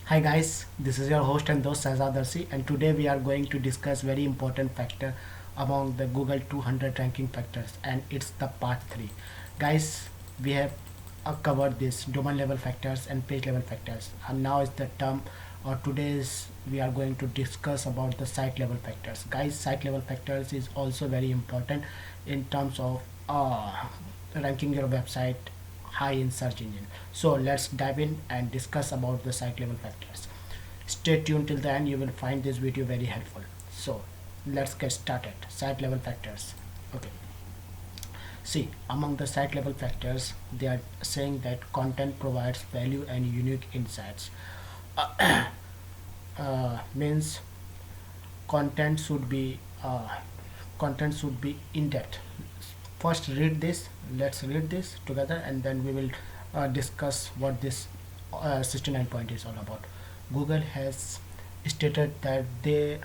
Hi guys, this is your host and host Sazadarsi, and today we are going to discuss very important factor among the Google 200 ranking factors, and it's the part 3. Guys, we have covered this domain level factors and page level factors, and now is the term or today's we are going to discuss about the site level factors. Guys, site level factors is also very important in terms of ranking your website high in search engine. So let's dive in and discuss about the site level factors. Stay tuned till the end, you will find this video very helpful. So let's get started. Site level factors. Okay, see, among the site level factors they are saying that content provides value and unique insights. Means content should be in depth. First read this, let's read this together, and then we will discuss what this 69 point is all about. Google has stated that they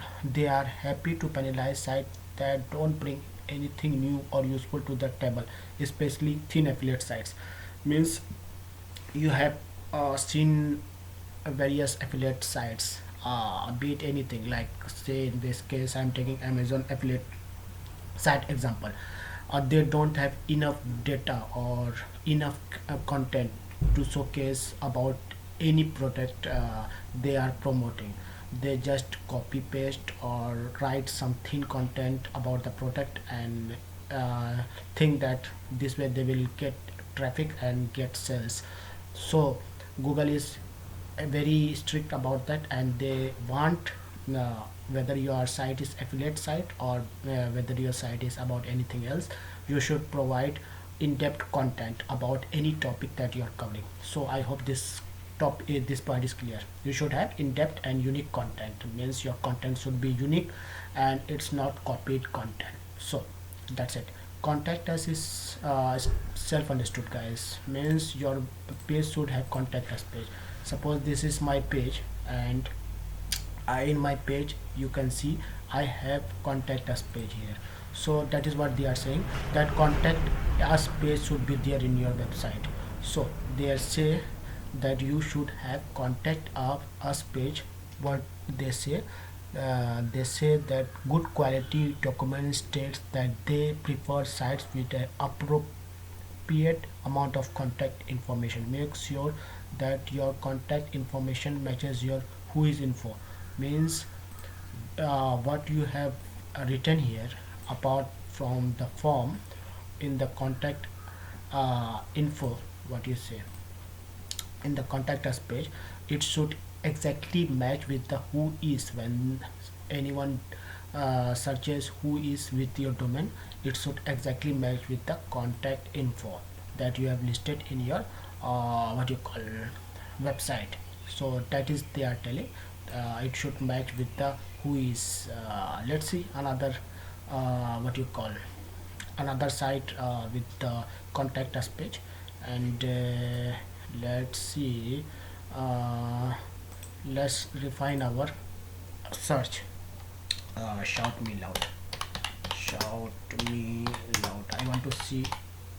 are happy to penalize sites that don't bring anything new or useful to the table, especially thin affiliate sites. Means you have seen various affiliate sites, be it anything, like say in this case I'm taking Amazon affiliate site example. They don't have enough data or enough content to showcase about any product they are promoting. They just copy paste or write some thin content about the product and think that this way they will get traffic and get sales. So Google is very strict about that, and they want whether your site is affiliate site or whether your site is about anything else, you should provide in-depth content about any topic that you are covering. So I hope this point is clear. You should have in-depth and unique content. Means your content should be unique and it's not copied content. So that's it. Contact us is self-understood, guys. Means your page should have contact us page. Suppose this is my page, and in my page you can see I have contact us page here. So that is what they are saying, that contact us page should be there in your website. So they say that you should have contact of us page. What they say that good quality document states that they prefer sites with an appropriate amount of contact information. Make sure that your contact information matches your who is info. Means what you have written here, apart from the form in the contact info, what you say in the contact us page, it should exactly match with the who is. When anyone searches who is with your domain, it should exactly match with the contact info that you have listed in your what you call website. So that is they are telling, it should match with the who is. Let's see another what you call another site with the contact us page, and let's see, uh, let's refine our search. Shout me loud, shout me loud, I want to see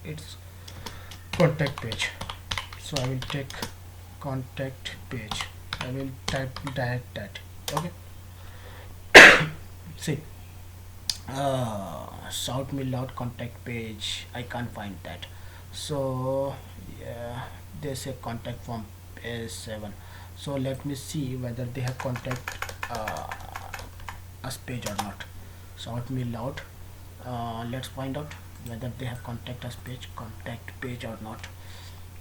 its contact page. So I will take contact page, I will type direct that. Okay, see, shout me loud contact page, I can't find that. So yeah, they say contact form is 7. So let me see whether they have contact us page or not. Shout me loud, let's find out whether they have contact page or not.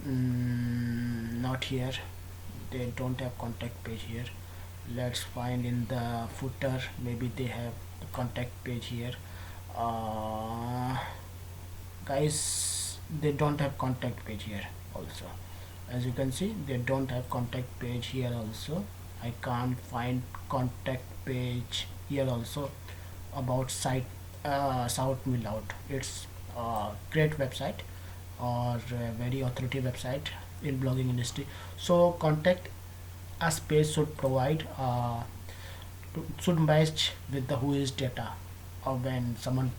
Not here, they don't have contact page here. Let's find in the footer, maybe they have the contact page here. uh, Guys, they don't have contact page here also. As you can see, they don't have contact page here also. I can't find contact page here also about site. Shout me loud, it's a great website or a very authoritative website in blogging industry. So contact us page should provide should match with the who is data, or when someone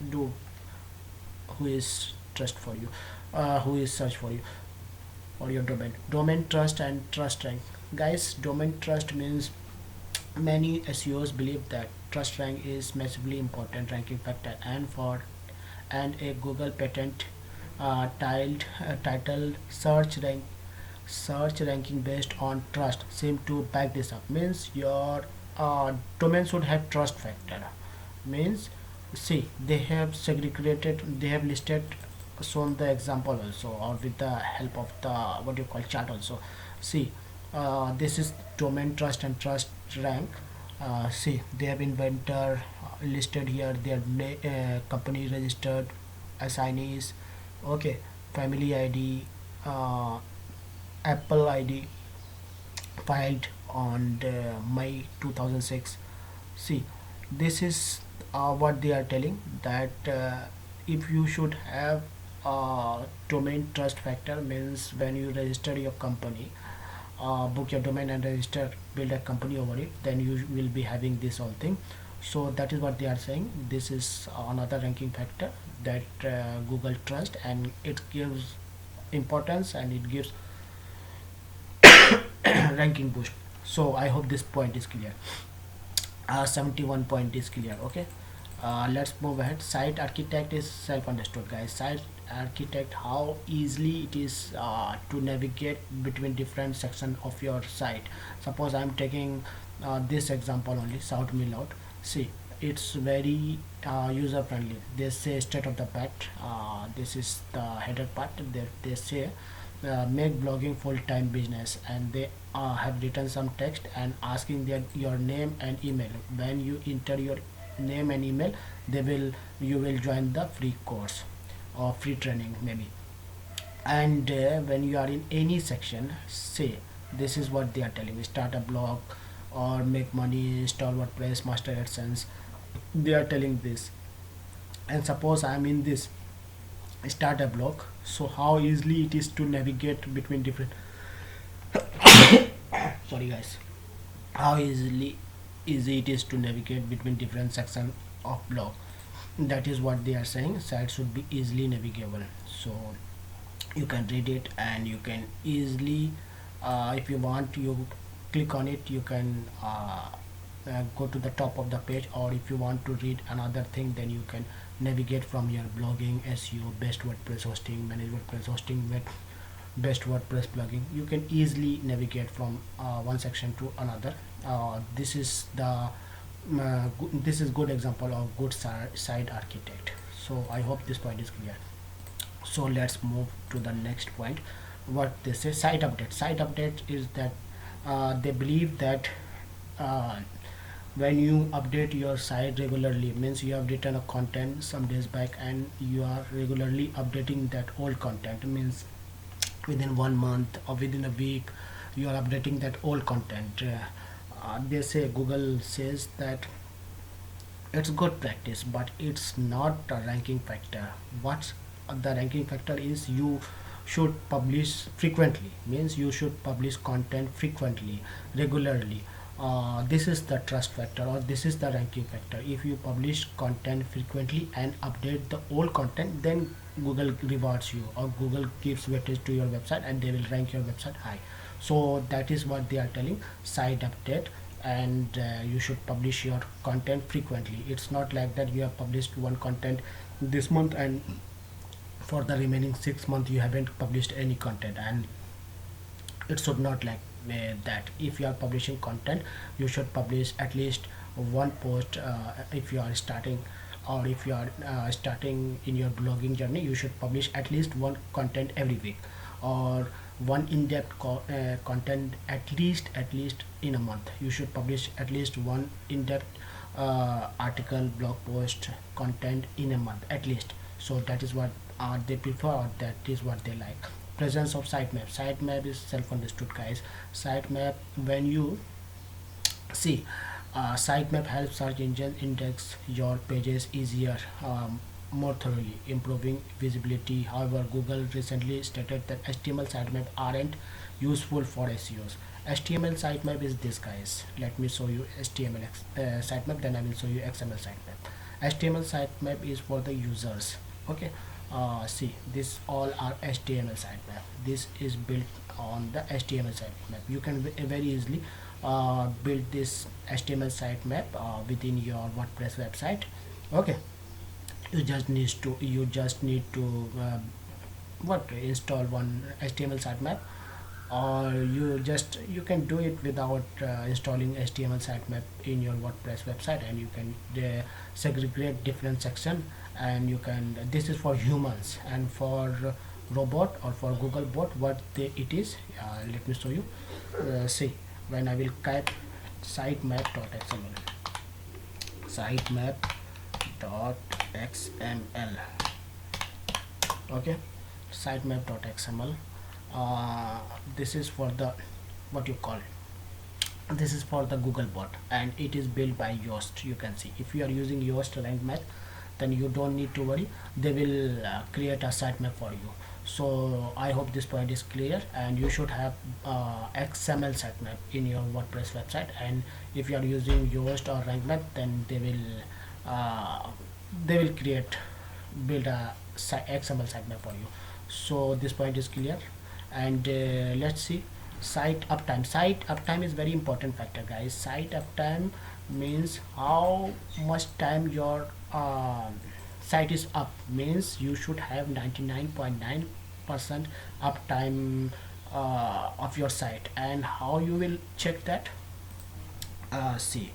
do who is trust for you, who is search for you. or your domain trust and trust rank. Guys, domain trust means many SEOs believe that trust rank is massively important ranking factor, and a Google patent titled search ranking based on trust seem to back this up. Means your domain should have trust factor. Means, see, they have listed, shown the example also, or with the help of the what you call chart also. See, this is domain trust and trust rank. See, they have inventor listed here, their company registered, assignees, okay, family ID, uh, Apple ID, filed on May 2006. See, this is what they are telling, that if you should have domain trust factor, means when you register your company, book your domain and register, build a company over it, then you will be having this whole thing. So that is what they are saying. This is another ranking factor that Google trust, and it gives importance and it gives ranking boost. So I hope this point is clear. 71 point is clear. Okay, let's move ahead. Site architect is self understood, guys. Site architect, how easily it is to navigate between different sections of your site. Suppose I'm taking this example only, South Mill Out. See, it's very user friendly. They say state of the art. This is the header part. They say make blogging full-time business, and they have written some text and asking your name and email. When you enter your name and email, you will join the free course or free training maybe. And when you are in any section, say, this is what they are telling me: start a blog or make money, install WordPress, master AdSense. They are telling this. And suppose I am in this start a blog, so how easily it is to navigate between different sorry guys, how easy it is to navigate between different sections of blog. That is what they are saying. Site should be easily navigable, so you can read it and you can easily, if you want, you click on it, you can go to the top of the page, or if you want to read another thing, then you can navigate from your blogging, SEO, best WordPress hosting, manage WordPress hosting, best WordPress plugin. You can easily navigate from one section to another. This is this is good example of good site architect. So I hope this point is clear. So let's move to the next point. What they say, site update. Site update is that they believe that uh, when you update your site regularly, means you have written a content some days back and you are regularly updating that old content, means within 1 month or within a week you are updating that old content. They say, Google says that it's good practice, but it's not a ranking factor. What's the ranking factor is, you should publish frequently, means you should publish content frequently, regularly. This is the trust factor, or this is the ranking factor. If you publish content frequently and update the old content, then Google rewards you, or Google gives weightage to your website and they will rank your website high. So that is what they are telling, site update. And you should publish your content frequently. It's not like that you have published one content this month and for the remaining 6 months you haven't published any content, and it should not like that. If you are publishing content, you should publish at least one post. If you are starting, or if you are starting in your blogging journey, you should publish at least one content every week, or one in-depth content at least in a month. You should publish at least one in-depth article, blog post, content in a month at least. So that is what they prefer, or that is what they like. Presence of sitemap. Sitemap is self-understood, guys. Sitemap, when you see, sitemap helps search engine index your pages easier, more thoroughly, improving visibility. However, Google recently stated that HTML sitemap aren't useful for SEOs. HTML sitemap is this, guys. Let me show you HTML sitemap, then I will show you XML sitemap. HTML sitemap is for the users. Okay, See, this all are HTML sitemap. This is built on the HTML sitemap. You can very easily build this HTML sitemap within your WordPress website. Okay, you just need to what install one HTML sitemap, or you can do it without installing HTML sitemap in your WordPress website, and you can segregate different section, and you can, this is for humans, and for robot or for Google bot it is, let me show you. See, when I will type sitemap.xml, sitemap.xml, okay, sitemap.xml, this is for the, what you call, this is for the Google bot, and it is built by Yoast. You can see, if you are using Yoast rank match, then you don't need to worry, they will create a sitemap for you. So I hope this point is clear, and you should have XML sitemap in your WordPress website, and if you are using Yoast or rank match, then they will build a XML sitemap for you. So this point is clear, and let's see site uptime. Site uptime is very important factor, guys. Site uptime means how much time your site is up, means you should have 99.9% uptime of your site. And how you will check that? See,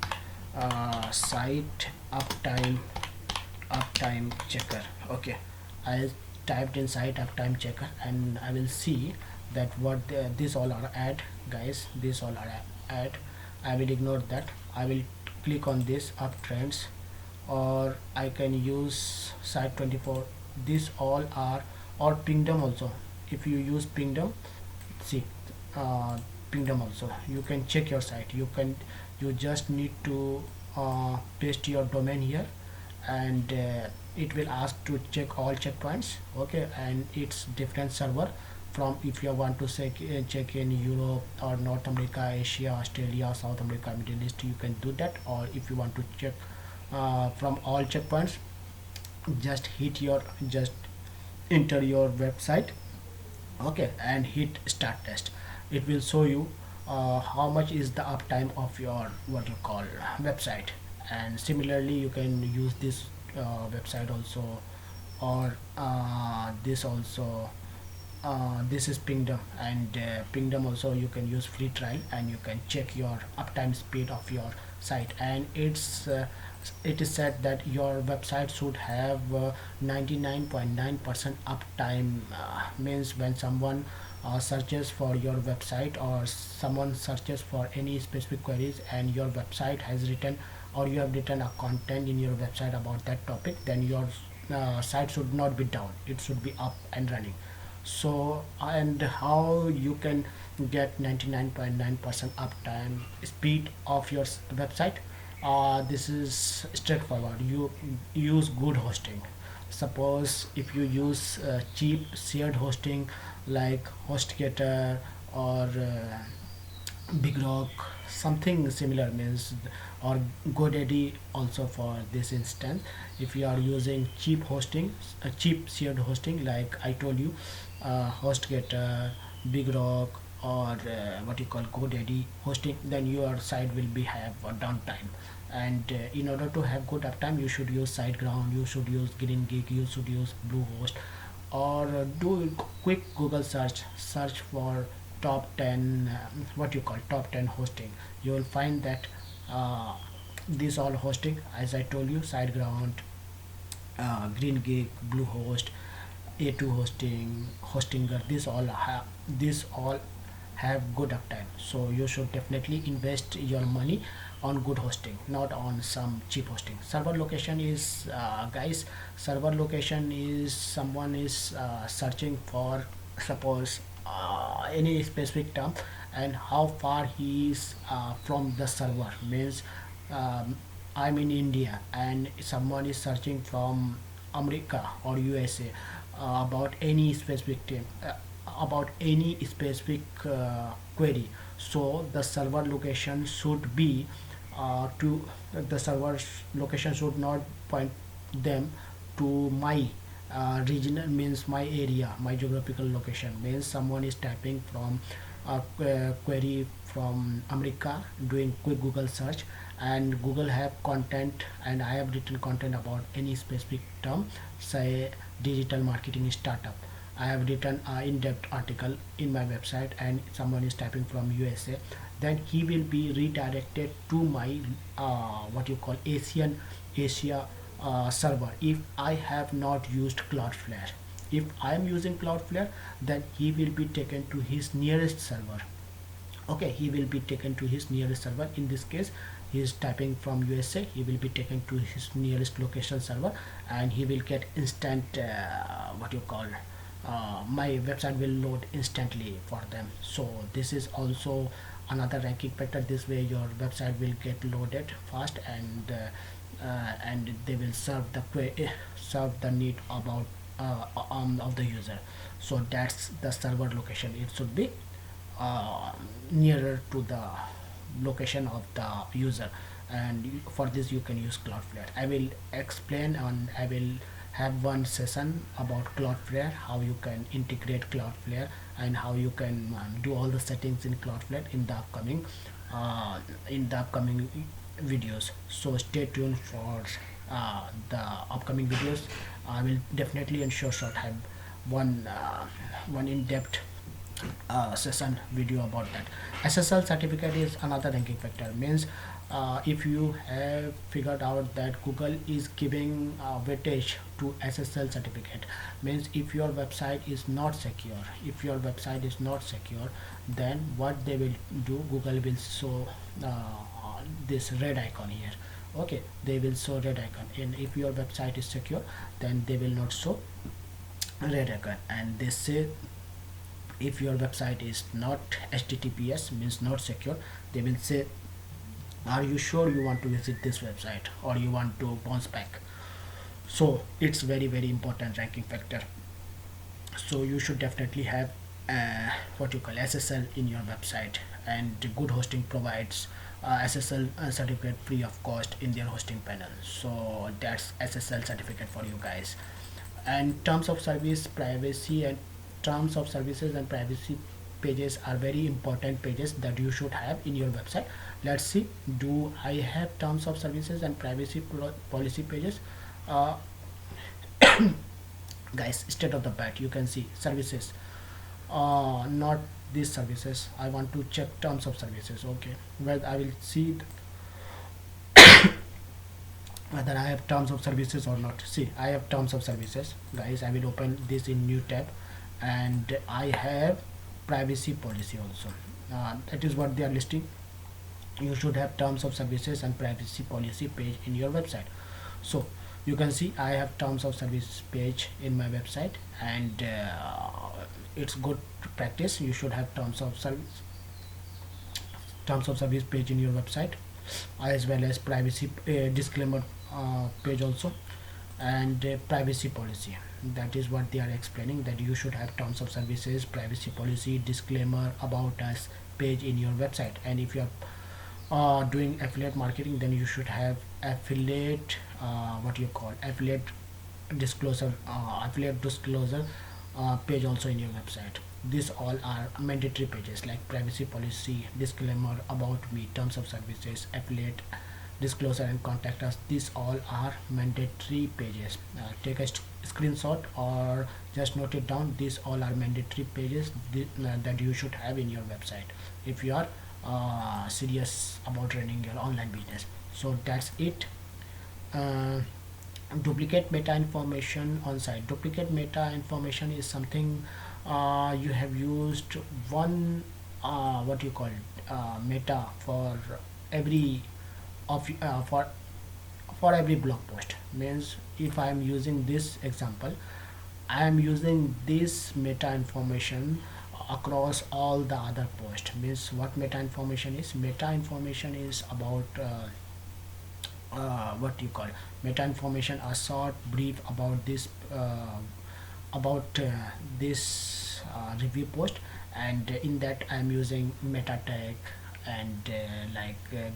site uptime checker. Okay, I typed in site uptime checker, and I will see that what these all are add, guys. These all are add. I will ignore that. I will click on this uptrends, or I can use site 24. These all are, or pingdom also. If you use pingdom, see, pingdom also, you can check your site. You just need to paste your domain here, and it will ask to check all checkpoints. Okay, and it's different server. From, if you want to check in Europe or North America, Asia, Australia, South America, Middle East, you can do that. Or if you want to check from all checkpoints, just enter your website, okay, and hit start test. It will show you how much is the uptime of your, what you call, website. And similarly, you can use this website also, or this also. This is pingdom, and pingdom also you can use free trial, and you can check your uptime speed of your site. And it is said that your website should have 99.9% uptime, means when someone searches for your website, or someone searches for any specific queries, and your website has written, or you have written a content in your website about that topic, then your site should not be down, it should be up and running. So, and how you can get 99.9% uptime speed of your website? This is straightforward. You use good hosting. Suppose if you use cheap shared hosting like HostGator or Big Rock, something similar, means, or GoDaddy also for this instance. If you are using cheap hosting, cheap shared hosting, like I told you, HostGator, Big Rock, or what you call GoDaddy hosting, then your site will be have a downtime. And in order to have good uptime, you should use Siteground, you should use GreenGeek, you should use Bluehost, or do quick Google search for top 10, what you call, top 10 hosting. You will find that these all hosting, as I told you, Siteground, GreenGeek, Bluehost, A2 hosting, Hostinger, these all have good uptime. So you should definitely invest your money on good hosting, not on some cheap hosting. Server location is, guys, server location is, someone is searching for, suppose, any specific term, and how far he is from the server, means, I'm in India, and someone is searching from America or USA about any specific team, about any specific query. So the server location should be to the server location should not point them to my regional means my area, my geographical location, means someone is typing from a query from America, doing quick Google search, and Google have content, and I have written content about any specific term, say digital marketing startup. I have written an in-depth article in my website, and someone is typing from USA, then he will be redirected to my what you call Asia server if I have not used Cloudflare. If I am using Cloudflare, then he will be taken to his nearest server. Okay, he will be taken to his nearest server. In this case, he is typing from USA, he will be taken to his nearest location server, and he will get instant what you call my website will load instantly for them. So this is also another ranking factor. This way your website will get loaded fast, and they will serve the need about of the user. So that's the server location. It should be nearer to the location of the user, and for this you can use Cloudflare. I will explain, and I will have one session about Cloudflare, how you can integrate Cloudflare, and how you can do all the settings in Cloudflare in the upcoming videos. So stay tuned for the upcoming videos. I will definitely ensure short have one in-depth session video about that. SSL certificate is another ranking factor. Means if you have figured out that Google is giving weightage to SSL certificate, means if your website is not secure, then what they will do, Google will show this red icon here. Okay, they will show red icon, and if your website is secure, then they will not show red icon. And they say if your website is not HTTPS, means not secure, they will say, are you sure you want to visit this website, or you want to bounce back? So it's very important ranking factor. So you should definitely have what you call SSL in your website, and good hosting provides SSL certificate free of cost in their hosting panel. So that's SSL certificate for you guys. And terms of service, privacy, and terms of services and privacy pages are very important pages that you should have in your website. Let's see, do I have terms of services and privacy policy pages? uh, Guys, straight off the bat you can see services, not these services. I want to check terms of services. Okay, well, I will see whether I have terms of services or not. See, I have terms of services, guys. I will open this in new tab, and I have privacy policy also. That is what they are listing. You should have terms of services and privacy policy page in your website. So you can see I have terms of service page in my website, and it's good practice. You should have terms of service page in your website, as well as privacy disclaimer page also, and privacy policy. That is what they are explaining, that you should have terms of services, privacy policy, disclaimer, about us page in your website. And if you are doing affiliate marketing, then you should have affiliate what you call affiliate disclosure page also in your website. These all are mandatory pages, like privacy policy, disclaimer, about me, terms of services, affiliate disclosure, and contact us. These all are mandatory pages. Take a screenshot or just note it down. These all are mandatory pages that you should have in your website if you are serious about running your online business. So that's it. uh, Duplicate meta information on site. Duplicate meta information is something you have used one what you call meta for every of for every blog post. Means if I am using this example, I am using this meta information across all the other posts. Means what meta information is? Meta information is about what you call meta information, a short brief about this review post, and in that I am using meta tag, and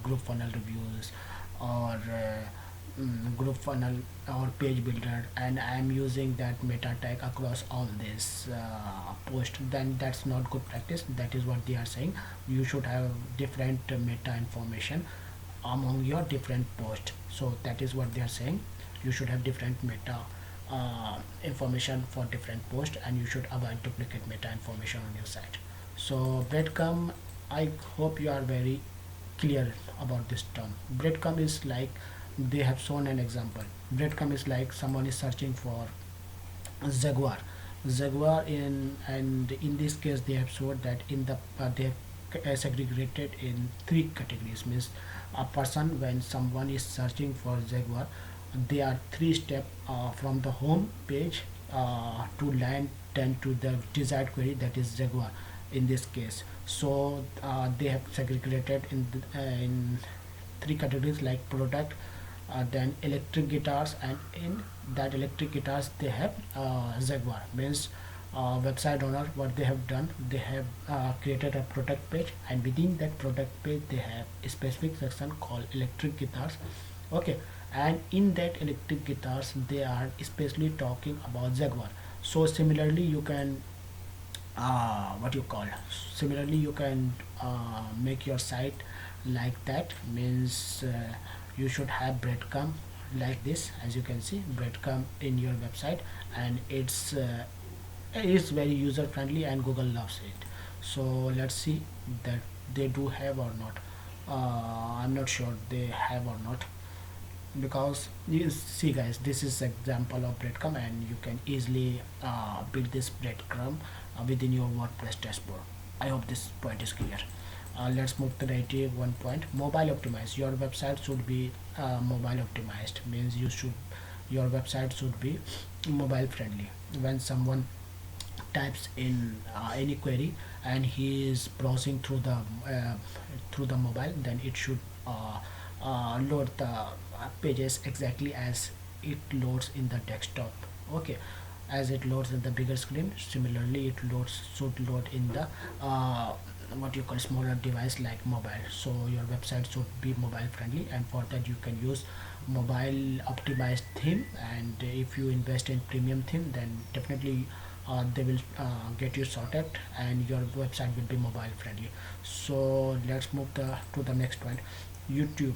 group funnel reviews, or group funnel or page builder, and I'm using that meta tag across all this post, then that's not good practice. That is what they are saying. You should have different meta information among your different posts. So that is what they are saying. You should have different meta information for different posts, and you should avoid duplicate meta information on your site. So breadcrumb, I hope you are very clear about this term. Breadcrumb is like, they have shown an example. Breadcrumb is like someone is searching for Jaguar. Jaguar in, and in this case they have showed that in the they have segregated in three categories. Means a person, when someone is searching for Jaguar, they are three step from the home page to land then to the desired query, that is Jaguar in this case. So they have segregated in three categories like product, then electric guitars, and in that electric guitars they have Jaguar. Means website owner, what they have done, they have created a product page, and within that product page they have a specific section called electric guitars. Okay, and in that electric guitars they are especially talking about Jaguar. So similarly you can what you call, similarly you can make your site like that. Means you should have breadcrumb like this, as you can see breadcrumb in your website, and it's very user friendly and Google loves it. So let's see that they do have or not. I'm not sure they have or not, because you see guys, this is example of breadcrumb, and you can easily build this breadcrumb within your WordPress dashboard. I hope this point is clear. Let's move to the 81 point. Mobile optimized. Your website should be mobile optimized. Means your website should be mobile friendly. When someone types in any query and he is browsing through the mobile, then it should load the pages exactly as it loads in the desktop. Okay, as it loads in the bigger screen, similarly it should load in the what you call smaller device like mobile. So your website should be mobile friendly, and for that you can use mobile optimized theme. And if you invest in premium theme, then definitely they will get you sorted, and your website will be mobile friendly. So let's move to the next point. YouTube.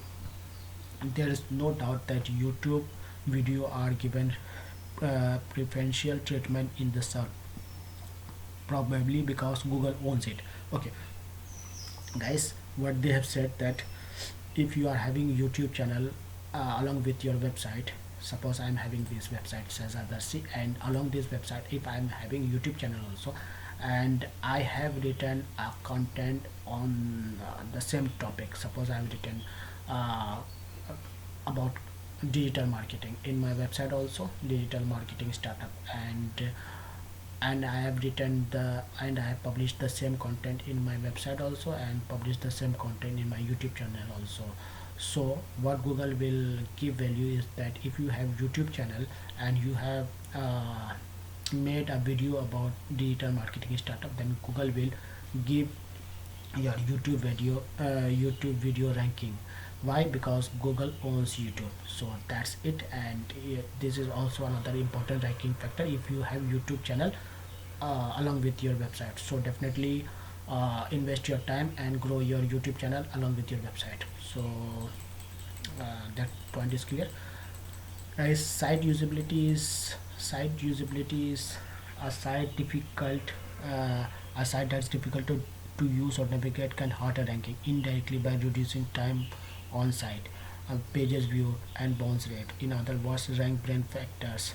There is no doubt that YouTube video are given preferential treatment in the search, probably because Google owns it. Okay, guys, what they have said, that if you are having YouTube channel along with your website, suppose I'm having this website says Adarshi, and along this website if I'm having YouTube channel also, and I have written content on the same topic. Suppose I've written uh, about digital marketing in my website also, digital marketing startup, and I have written the and I have published the same content in my website also, and published the same content in my YouTube channel also. So what Google will give value is that if you have YouTube channel and you have made a video about digital marketing startup, then Google will give your YouTube video ranking. Why? Because Google owns YouTube. So that's it. And this is also another important ranking factor if you have YouTube channel along with your website. So definitely invest your time and grow your YouTube channel along with your website. So that point is clear. Guys, site usability is a site difficult a site that's difficult to use or navigate can hurt a ranking indirectly by reducing time on site, pages view, and bounce rate. In other words, rank brain factors.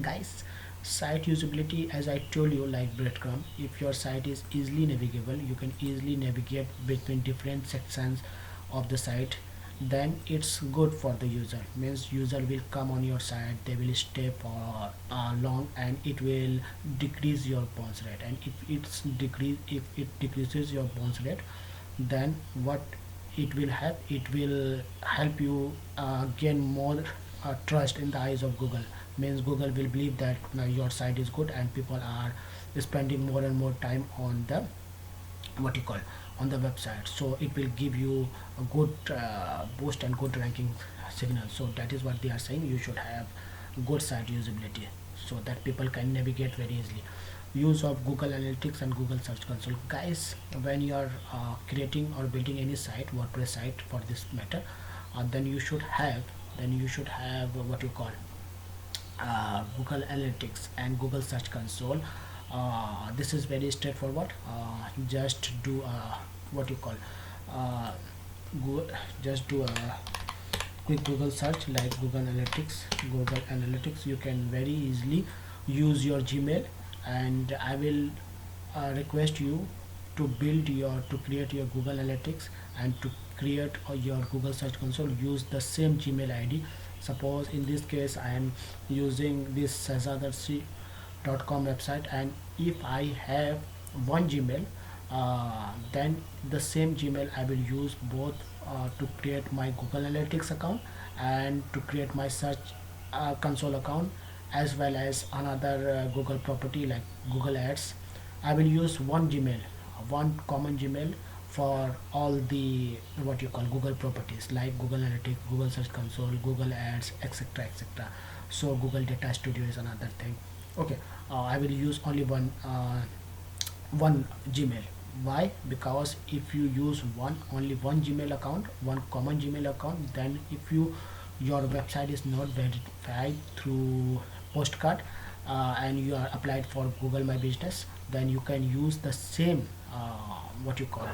Guys, site usability, as I told you, like breadcrumb, if your site is easily navigable, you can easily navigate between different sections of the site, then it's good for the user. Means user will come on your site, they will stay for long, and it will decrease your bounce rate. And if it decreases your bounce rate, then what it will help, it will help you gain more trust in the eyes of Google. Means Google will believe that your site is good and people are spending more and more time on the what you call on the website, so it will give you a good boost and good ranking signal. So that is what they are saying, you should have good site usability so that people can navigate very easily. Use of Google Analytics and Google Search Console. Guys, when you are creating or building any site, WordPress site for this matter, then you should have what you call Google Analytics and Google Search Console. This is very straightforward. Just do what you call uh, just do a quick Google search like Google Analytics. You can very easily use your Gmail, and I will request you to create your Google Analytics and to create your Google Search Console. Use the same Gmail ID. Suppose in this case I am using this sazadarsi.com website, and if I have one Gmail, then the same Gmail I will use both to create my Google Analytics account and to create my search console account, as well as another Google property like Google Ads. I will use one Gmail, one common Gmail for all the what you call Google properties like Google Analytics, Google Search Console, Google Ads, etc., etc. So Google Data Studio is another thing. Okay, I will use only one Gmail. Why? Because if you use only one Gmail account, one common Gmail account, then if your website is not verified through postcard, and you are applied for Google My Business, then you can use the same what you call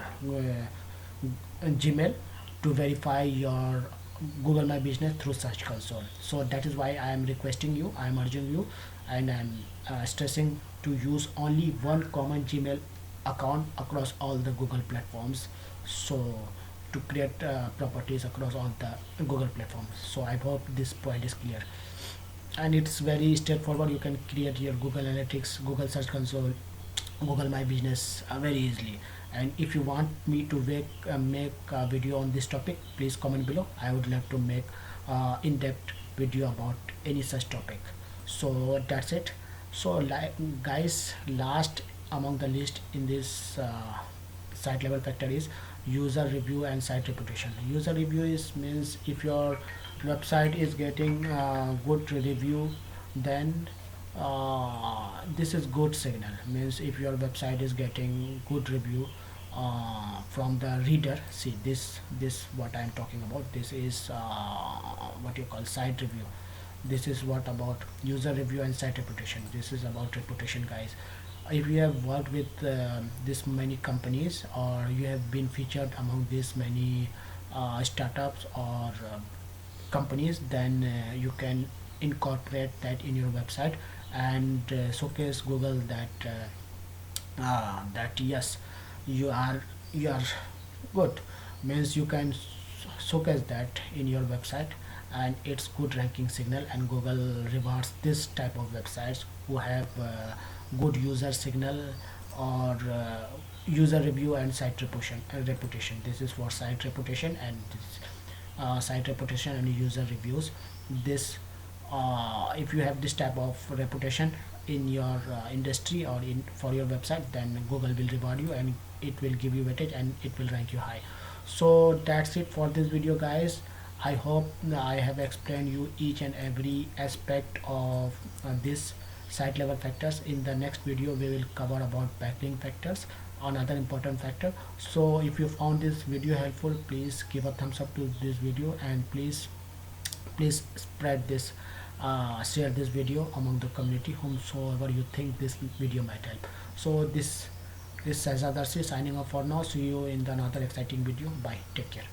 Gmail to verify your Google My Business through Search Console. So that is why I am requesting you, I am urging you, and I am stressing to use only one common Gmail account across all the Google platforms. So to create properties across all the Google platforms. So I hope this point is clear. And it's very straightforward. You can create your Google Analytics, Google Search Console, Google My Business very easily. And if you want me to make a video on this topic, please comment below. I would love to make in-depth video about any such topic. So that's it. So guys, last among the list in this site level factor is user review and site reputation. User review is means if your website is getting good review, then this is good signal. Means if your website is getting good review from the reader. See, this what I am talking about. This is what you call site review. This is what about user review and site reputation. This is about reputation, guys. If you have worked with this many companies, or you have been featured among this many startups or companies, then you can incorporate that in your website and showcase Google that yes, you are good. Means you can showcase that in your website, and it's good ranking signal, and Google rewards this type of websites who have good user signal or user review and site reputation. This is for site reputation, and this, site reputation and user reviews. This if you have this type of reputation in your industry or in for your website, then Google will reward you, and it will give you weightage, and it will rank you high. So that's it for this video, guys. I hope I have explained you each and every aspect of this site level factors. In the next video we will cover about backlink factors, another important factor. So if you found this video helpful, please give a thumbs up to this video, and please spread this share this video among the community whomsoever you think this video might help. So this is Sazadarsi signing off for now. See you in the another exciting video. Bye, take care.